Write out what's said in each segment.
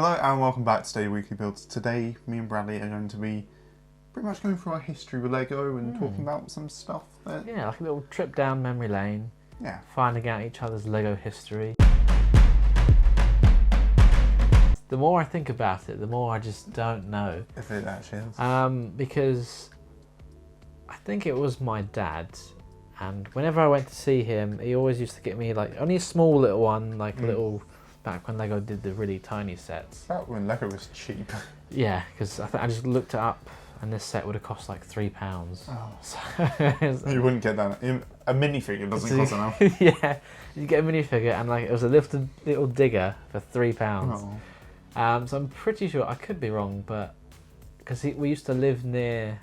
Hello and welcome back to Daily Weekly Builds. Today, me and Bradley are going to be pretty much going through our history with Lego and talking about some stuff that... Yeah, like a little trip down memory lane. Yeah. Finding out each other's Lego history. The more I think about it, the more I just don't know. If it actually is. Because I think it was my dad, and whenever I went to see him, he always used to get me like only a small little one, like a little, back when Lego did the really tiny sets. Back when Lego was cheap. Yeah, because I just looked it up, and this set would have cost like £3. Oh. So You wouldn't get that. A minifigure doesn't cost enough. Yeah, you get a minifigure, and like it was a little digger for £3. Oh. So I'm pretty sure, I could be wrong, but because we used to live near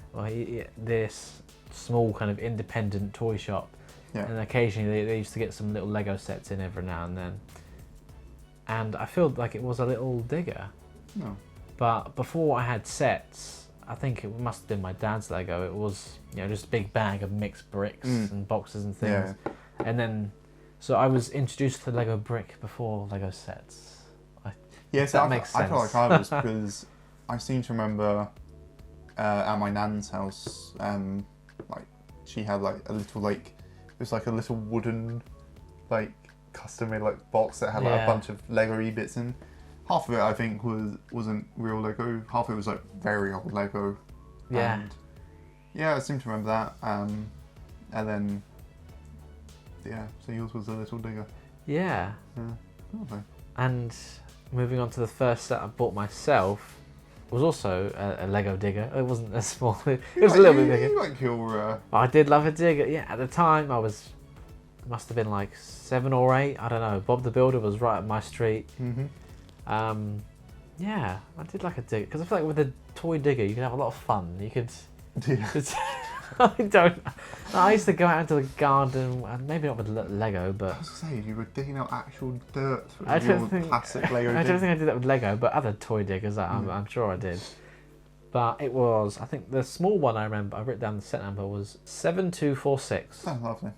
this small kind of independent toy shop, and occasionally they used to get some little Lego sets in every now and then. And I feel like it was a little digger. No. But before I had sets, I think it must have been my dad's Lego. It was, just a big bag of mixed bricks and boxes and things. Yeah. And then, so I was introduced to Lego brick before Lego sets. Yes, that makes sense. I feel like I was, because I seem to remember at my nan's house, like she had like a little it was like a little wooden custom made box that had like a bunch of Lego bits in. Half of it I think wasn't real Lego. Half of it was like very old Lego. Yeah. And, yeah, I seem to remember that. And then so yours was a little digger. Yeah. Yeah. Okay. And moving on to the first set I bought myself was also a Lego digger. It wasn't as small. It was a little bit bigger. You like your... I did love a digger. Yeah, at the time I must have been like 7 or 8. I don't know. Bob the Builder was right up my street. Yeah, I did like a digger because I feel like with a toy digger you can have a lot of fun. You could. I used to go out into the garden, and maybe not with Lego, but I was saying you were digging out actual dirt with I don't your think, classic Lego. I don't think I did that with Lego, but other toy diggers, I'm sure I did. But it was, I think the small one I remember, I wrote down the set number, was 7246. Oh, lovely.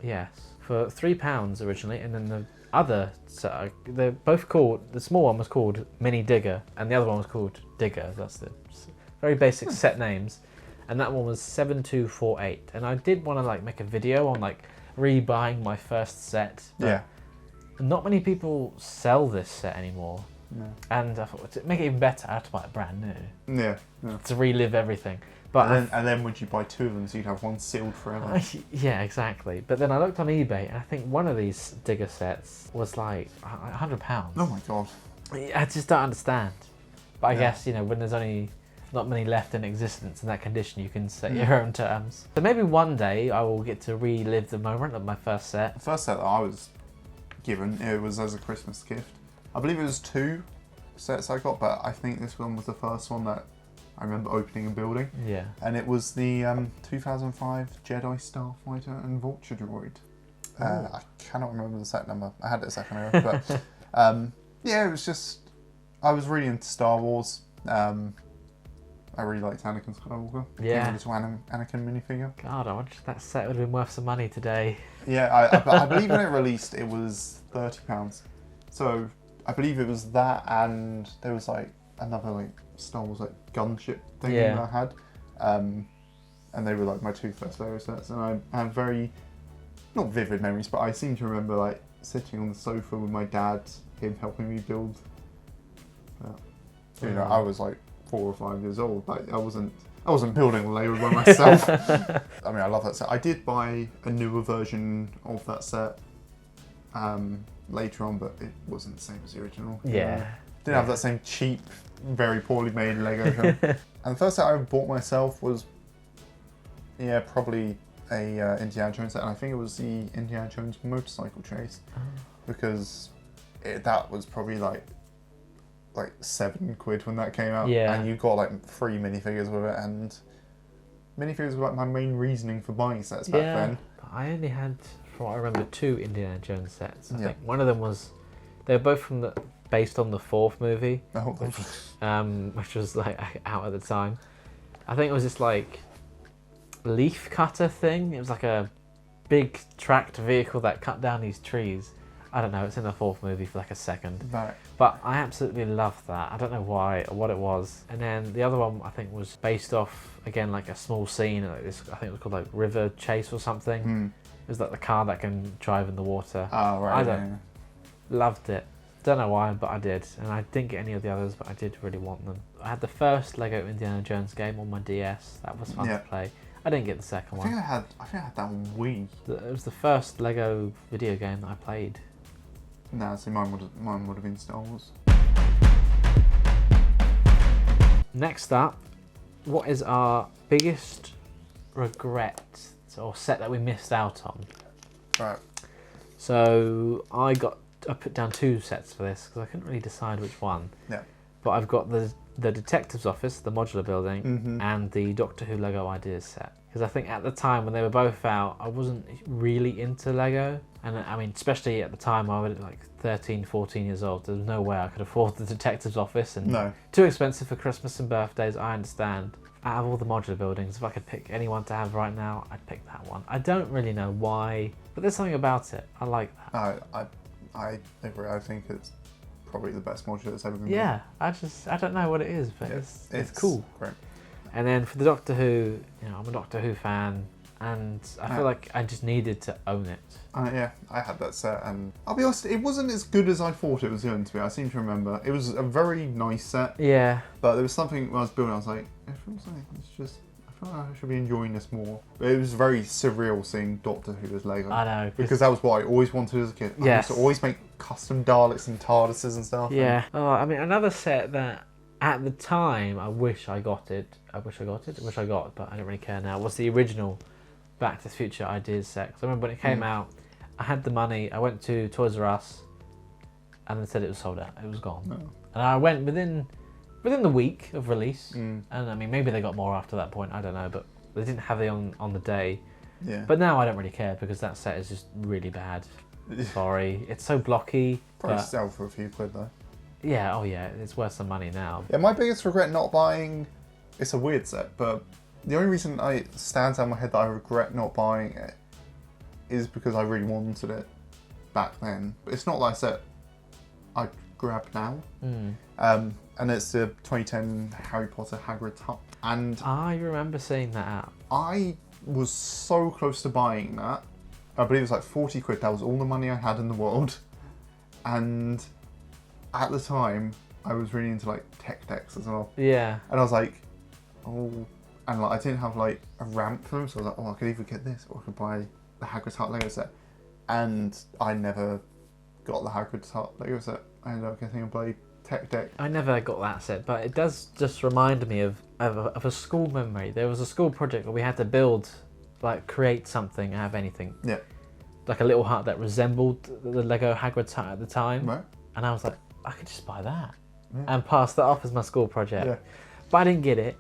Yes, for £3 originally, and then the other set, they're both called, the small one was called Mini Digger, and the other one was called Digger. That's the very basic set names. And that one was 7248. And I did want to make a video on rebuying my first set. Yeah. Not many people sell this set anymore. No. And I thought, to make it even better, I had to buy it brand new. Yeah. To relive everything. But and then would you buy 2 of them so you'd have one sealed forever? Yeah, exactly. But then I looked on eBay, and I think one of these digger sets was like £100. Oh my god. I just don't understand. But I guess, when there's only not many left in existence in that condition, you can set your own terms. So maybe one day I will get to relive the moment of my first set. The first set that I was given, it was as a Christmas gift. I believe it was 2 sets I got, but I think this one was the first one that I remember opening and building. Yeah. And it was the 2005 Jedi Starfighter and Vulture Droid. I cannot remember the set number. I had it a second ago, but yeah, it was just, I was really into Star Wars. I really liked Anakin Skywalker. Yeah. A little Anakin minifigure. God, I wish that set would have been worth some money today. Yeah, I believe when it released, it was £30. So I believe it was that, and there was another Star Wars gunship thing that I had, and they were my 2 first Lego sets, and I have very, not vivid memories, but I seem to remember sitting on the sofa with my dad, him helping me build. I was 4 or 5 years old. I wasn't building Lego by myself. I mean, I love that set. I did buy a newer version of that set later on, but it wasn't the same as the original. Yeah. Didn't have that same cheap, very poorly made Lego. And the first set I bought myself was, probably a Indiana Jones set, and I think it was the Indiana Jones motorcycle chase, because that was probably £7 when that came out, and you got 3 minifigures with it, and minifigures were my main reasoning for buying sets back then. I only had, from what I remember, 2 Indiana Jones sets. I think one of them was, they were both based on the 4th movie, which was out at the time. I think it was this leaf cutter thing. It was a big tracked vehicle that cut down these trees. I don't know, it's in the fourth movie for like a second. Right. But I absolutely loved that. I don't know why or what it was. And then the other one I think was based off, again, like a small scene. Like this, I think it was called like River Chase or something. It was like the car that can drive in the water. Oh, right. Loved it. Don't know why, but I did. And I didn't get any of the others, but I did really want them. I had the first Lego Indiana Jones game on my DS. That was fun to play. I didn't get the second one. I think I had that on Wii. It was the first Lego video game that I played. No, see, mine would have been Star Wars. Next up, what is our biggest regret or set that we missed out on? Right. So I put down 2 sets for this because I couldn't really decide which one. Yeah. But I've got the detective's office, the modular building, and the Doctor Who Lego Ideas set. Because I think at the time when they were both out, I wasn't really into Lego. And I mean, especially at the time, I was like 13, 14 years old. There was no way I could afford the detective's office. And too expensive for Christmas and birthdays, I understand. Out of all the modular buildings, if I could pick anyone to have right now, I'd pick that one. I don't really know why, but there's something about it. I like that. I agree. I think it's probably the best modular that's ever been made. Yeah, I don't know what it is, but it's cool. Great. And then for the Doctor Who, I'm a Doctor Who fan, and I feel like I just needed to own it. Yeah, I had that set, and I'll be honest, it wasn't as good as I thought it was going to be. I seem to remember it was a very nice set. Yeah. But there was something when I was building, I was like, I feel like I should be enjoying this more. But it was very surreal seeing Doctor Who as Lego. I know. Because that was what I always wanted as a kid. I used to always make custom Daleks and TARDISes and stuff. Yeah. Oh, I mean, another set that at the time I wish I got, but I don't really care now, was the original Back to the Future Ideas set. Because I remember when it came out, I had the money, I went to Toys R Us, and they said it was sold out. It was gone. No. And I went within the week of release, and I mean, maybe they got more after that point, I don't know, but they didn't have it on the day. Yeah. But now I don't really care because that set is just really bad. Sorry. It's so blocky. Probably sell for a few quid though. Yeah, it's worth some money now. Yeah, my biggest regret not buying, it's a weird set, but the only reason it stands out in my head that I regret not buying it is because I really wanted it back then. But it's not like a set I'd grab now. And it's the 2010 Harry Potter Hagrid's Hut. And I remember seeing that out. I was so close to buying that. I believe it was like 40 quid. That was all the money I had in the world. And at the time, I was really into like tech decks as well. Yeah. And I was like, oh, and like I didn't have like a ramp for them, so I was like, oh, I could either get this or I could buy the Hagrid's Hut Lego set. And I never got the Hagrid's Hut Lego set. I ended up getting a bloody tech deck. I never got that set, but it does just remind me of a school memory. There was a school project where we had to build, like create something out of anything. Yeah. Like a little hut that resembled the Lego Hagrid's Hut at the time. Right. And I was like, I could just buy that and pass that off as my school project. Yeah. But I didn't get it.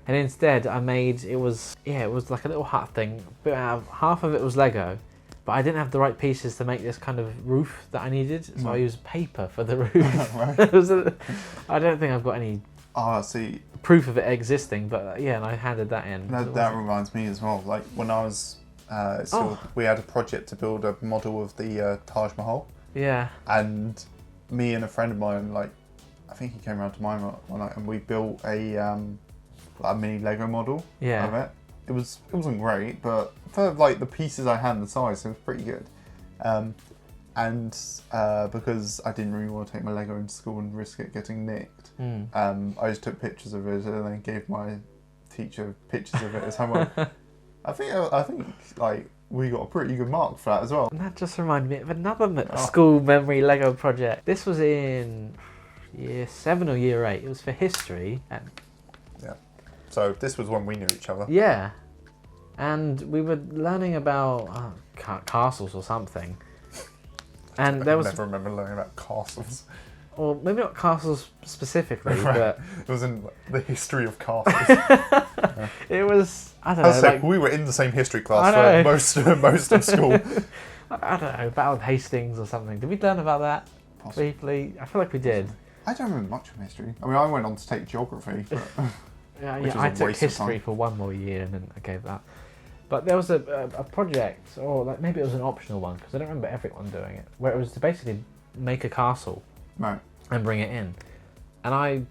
And instead I made, it was like a little hut thing, but half of it was Lego, but I didn't have the right pieces to make this kind of roof that I needed, so I used paper for the roof. I don't think I've got any proof of it existing, but and I handed that in. That reminds me as well, like when I was, we had a project to build a model of the Taj Mahal. Yeah. And me and a friend of mine, like, I think he came around to mine one night, and we built a mini Lego model of it. It wasn't great, but for like the pieces I had and the size, it was pretty good. And because I didn't really want to take my Lego into school and risk it getting nicked, I just took pictures of it and then gave my teacher pictures of it as homework. I think like we got a pretty good mark for that as well. And that just reminded me of another school memory Lego project. This was in year 7 or year 8. It was for history. Yeah. So this was when we knew each other. Yeah. And we were learning about castles or something. And there was... I never remember learning about castles. Or maybe not castles specifically, but... It was in the history of castles. It was, I don't know. Like, we were in the same history class for most of school. I don't know, Battle of Hastings or something. Did we learn about that briefly? I feel like we did. I don't remember much of history. I mean, I went on to take geography. But I took history for 1 more year and then I gave that. But there was a project, or like maybe it was an optional one, because I don't remember everyone doing it, where it was to basically make a castle Right. and bring it in. And I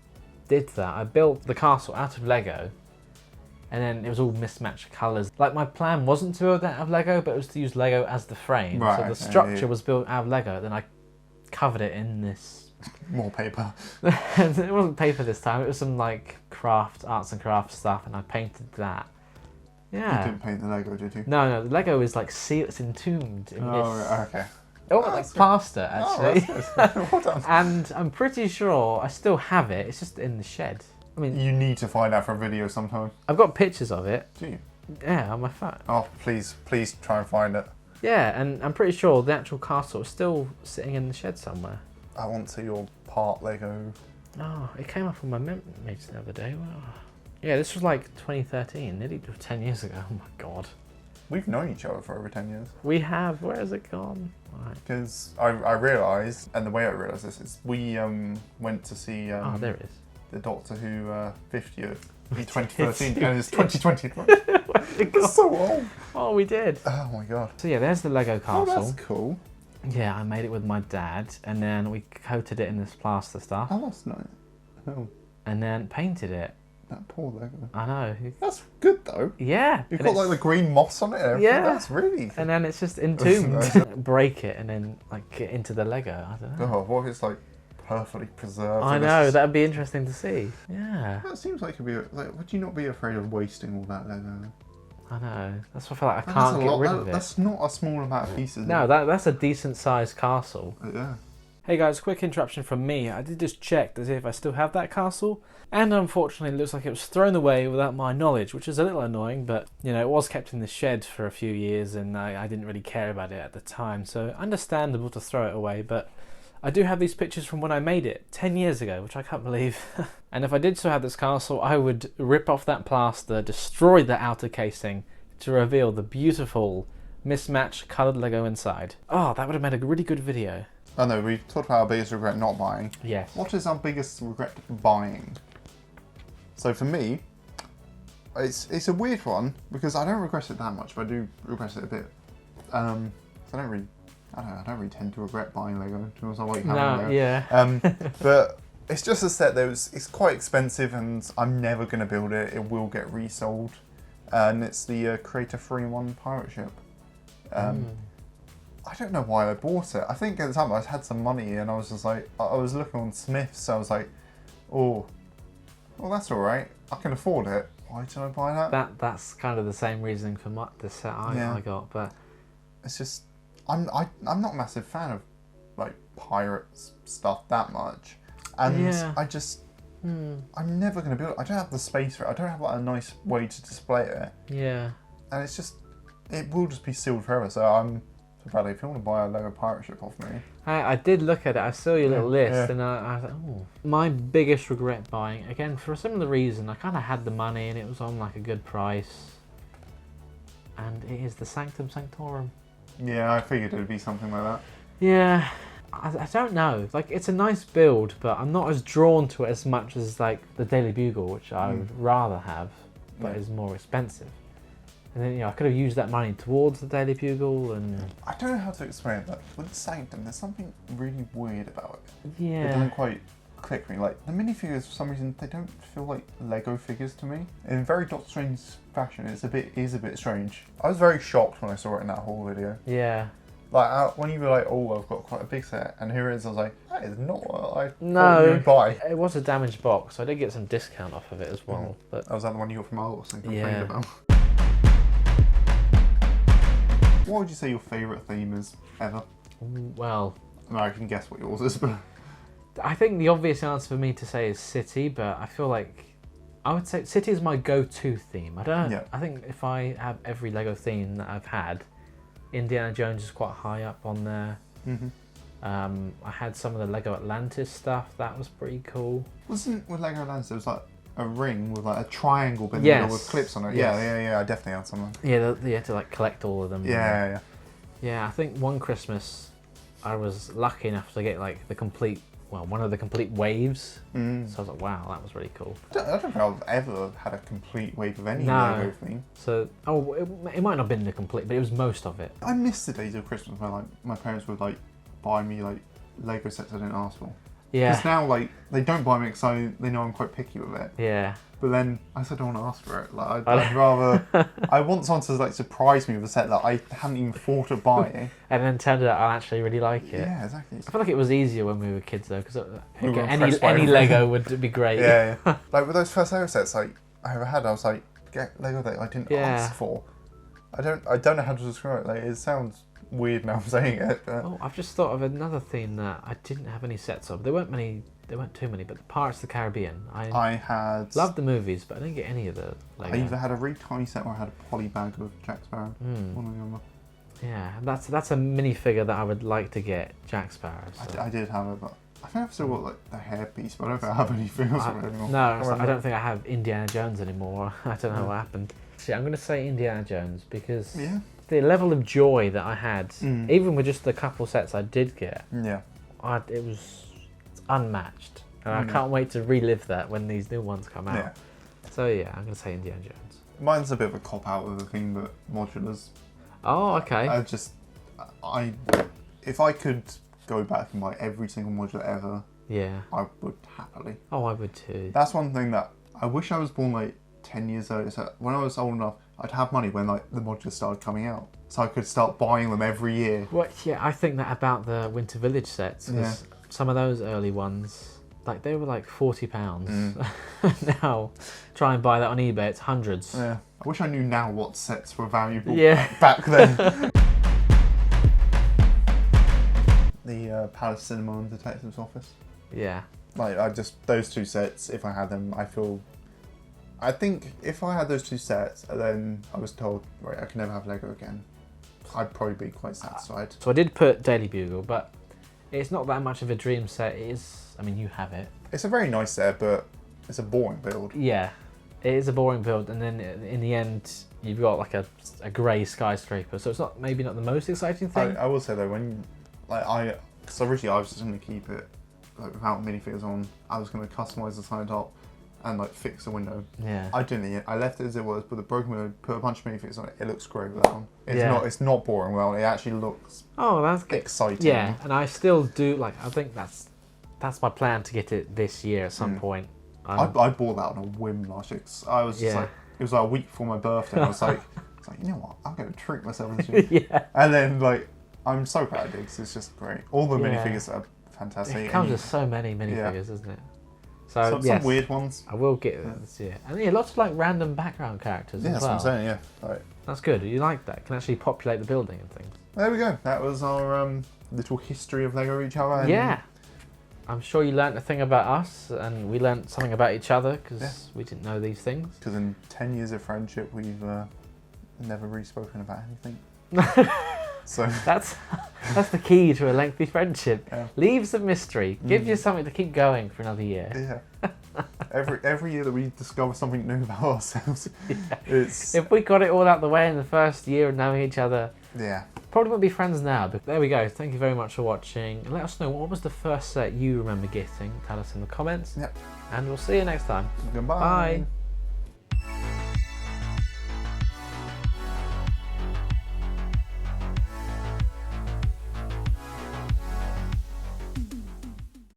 did that. I built the castle out of Lego, and then it was all mismatched colours. Like, my plan wasn't to build that out of Lego, but it was to use Lego as the frame. Right, so the okay, structure yeah. was built out of Lego, then I covered it in this. More paper. It wasn't paper this time, it was some like arts and crafts stuff, and I painted that. Yeah. You didn't paint the Lego, did you? No, the Lego is like it's entombed in Oh, this. right, okay. Oh, like plaster, actually. Oh, that's good. Well done. And I'm pretty sure I still have it. It's just in the shed. I mean, You need to find out for a video sometime. I've got pictures of it. Do you? Yeah, on my phone. Oh, please try and find it. Yeah, and I'm pretty sure the actual castle is still sitting in the shed somewhere. I want to see your part Lego. Oh, it came up on my memories the other day. Wow. Yeah, this was like 2013, nearly 10 years ago. Oh my god. We've known each other for over 10 years. We have. Where has it gone? Right. Because I realised, and the way I realised this is, we went to see Oh, there it is. the Doctor Who 50th in 2013, and it's 2023. It's so old. Oh, we did. Oh my god. So yeah, there's the Lego Oh, castle. that's cool. Yeah, I made it with my dad, and then we coated it in this plaster stuff, Oh, that's nice. Oh, and then painted it. that poor Lego. I know. That's good though. Yeah. You've and got like the green moss on it and everything. Yeah. That's really... And then it's just entombed. Break it and then like get into the Lego. I don't know. Oh, what if it's like perfectly preserved? I and know, it's- that'd be interesting to see. Yeah. That seems like it'd be like. Would you not be afraid of wasting all that Lego? I know. That's why I feel like I That's can't a get lot. rid of it. That's not a small amount of pieces. No, that's a decent sized castle. Yeah. Hey guys, quick interruption from me. I did just check to see if I still have that castle, and unfortunately it looks like it was thrown away without my knowledge, which is a little annoying, but you know, it was kept in the shed for a few years and I didn't really care about it at the time, so understandable to throw it away, but I do have these pictures from when I made it 10 years ago, which I can't believe. And if I did still have this castle, I would rip off that plaster, destroy the outer casing to reveal the beautiful mismatched coloured Lego inside. Oh, that would have made a really good video. I know, we've talked about our biggest regret not buying. Yes. What is our biggest regret buying? So for me, it's a weird one because I don't regret it that much, but I do regret it a bit. So I don't really tend to regret buying Lego. To be honest, I like having Lego. Yeah. But it's just a set that it's quite expensive and I'm never going to build it. It will get resold. And it's the Creator 3-in-1 pirate ship. I don't know why I bought it. I think at the time I had some money and I was just like, I was looking on Smith's, so I was like, oh, well that's alright. I can afford it. Why did I buy that? That's kind of the same reasoning for the set I got, but It's just, I'm not a massive fan of like pirates stuff that much. And Yeah. I just, I'm never going to build it. I don't have the space for it. I don't have like a nice way to display it. yeah. And it's just, it will just be sealed forever. So so Bradley, if you want to buy a Lego pirate ship off me. I did look at it. I saw your little list, yeah. and I was like, oh. My biggest regret buying, again, for a similar reason, I kind of had the money, and it was on like a good price. And it is the Sanctum Sanctorum. Yeah, I figured it would be something like that. Yeah, I don't know. Like, it's a nice build, but I'm not as drawn to it as much as like the Daily Bugle, which I would rather have, but is more expensive. And then, you know, I could have used that money towards the Daily Bugle, and I don't know how to explain it, but with Sanctum, there's something really weird about it. It yeah, doesn't quite click with me. Like, the minifigures, for some reason, they don't feel like Lego figures to me. In very Doctor Strange fashion, it is a bit strange. I was very shocked when I saw it in that haul video. yeah. Like, when you were like, oh, I've got quite a big set, and here it is, I was like, that is not what I thought No, you would buy. it was a damaged box, so I did get some discount off of it as well. But Was that the one you got from Argos and complained Yeah. about? What would you say your favourite theme is ever? well, I mean, I can guess what yours is, but... I think the obvious answer for me to say is City, but I feel like I would say City is my go-to theme. I don't. Yeah. I think if I have every Lego theme that I've had, Indiana Jones is quite high up on there. I had some of the Lego Atlantis stuff. That was pretty cool. Wasn't with Lego Atlantis, there was like a ring with like a triangle bit in the Yes. middle with clips on it. Yes. Yeah, I definitely had some of them. Yeah, you had to like collect all of them. Yeah. Yeah, I think one Christmas I was lucky enough to get like the complete one of the complete waves. So I was like, wow, that was really cool. I don't think I've ever had a complete wave of any No. Lego theme. So, it might not have been the complete, but it was most of it. I miss the days of Christmas where like my parents would like buy me like Lego sets I didn't ask for. Yeah. Because now like they don't buy me because they know I'm quite picky with it. Yeah. But then I said I don't want to ask for it. Like I'd rather I want someone to like surprise me with a set that I hadn't even thought of buying. And then turned out I actually really like it. Yeah, exactly. I feel like it was easier when we were kids though, because We were any impressed by everything. Lego would be great. Yeah. Like with those first Lego sets like I ever had, I was like, get Lego that I didn't ask for. I don't know how to describe it. Like it sounds weird now I'm saying it. But... Oh, I've just thought of another theme that I didn't have any sets of. There weren't too many, but the Pirates of the Caribbean. I had loved the movies, but I didn't get any of the Lego. I either had a really tiny set or I had a poly bag of Jack Sparrow. One or the other. Yeah, that's a minifigure that I would like to get, Jack Sparrow. So. I did have it, but I think I've still got like the hairpiece, but I don't think I have anything else of it anymore. No, I don't think I have Indiana Jones anymore. I don't know what happened. See, I'm going to say Indiana Jones because the level of joy that I had, even with just the couple sets I did get, it was unmatched. And I can't wait to relive that when these new ones come out. Yeah. So yeah, I'm going to say Indiana Jones. Mine's a bit of a cop-out of the thing, but modulars. Oh, okay. If I could go back and buy every single modular ever, I would happily. Oh, I would too. That's one thing that I wish I was born like 10 years earlier. So when I was old enough, I'd have money when like the modulars started coming out, so I could start buying them every year. Well, yeah, I think that about the Winter Village sets. Because some of those early ones, like they were like £40. Now, try and buy that on eBay, it's hundreds. Yeah. I wish I knew now what sets were valuable back then. The Palace Cinema and Detective's Office. Yeah. Like those two sets, if I had them, I think if I had those two sets and then I was told, right, I can never have Lego again, I'd probably be quite satisfied. So I did put Daily Bugle, but it's not that much of a dream set. It is, I mean, you have it. It's a very nice set, but it's a boring build. Yeah, it is a boring build, and then in the end, you've got like a grey skyscraper, so it's maybe not the most exciting thing. I will say though, because originally I was just going to keep it like without minifigures on. I was going to customise the side top and like fix the window. Yeah. I didn't. I left it as it was, but the broken window, put a bunch of minifigures on it. It looks great without them. It's not boring without it. It actually looks that's good. Exciting. Yeah, and I still do I think that's my plan to get it this year at some point. I bought that on a whim last year. I was just like, it was like a week before my birthday. I was like, you know what? I'm going to treat myself this year. And then like, I'm so proud I did because it's just great. All the minifigures are fantastic. It comes with so many minifigures, doesn't it? So some weird ones. I will get it this year. And lots of like random background characters as well. That's what I'm saying, yeah. Right. That's good. You like that? Can actually populate the building and things. There we go. That was our little history of Lego each other. Yeah. I'm sure you learnt a thing about us, and we learnt something about each other because we didn't know these things. Because in 10 years of friendship, we've never really spoken about anything. So that's the key to a lengthy friendship. Yeah. Leave some mystery. Give you something to keep going for another year. Yeah. Every year that we discover something new about ourselves, it's... If we got it all out the way in the first year of knowing each other, probably won't be friends now. But there we go. Thank you very much for watching. And let us know, what was the first set you remember getting? Tell us in the comments. Yep. And we'll see you next time. Goodbye. Bye.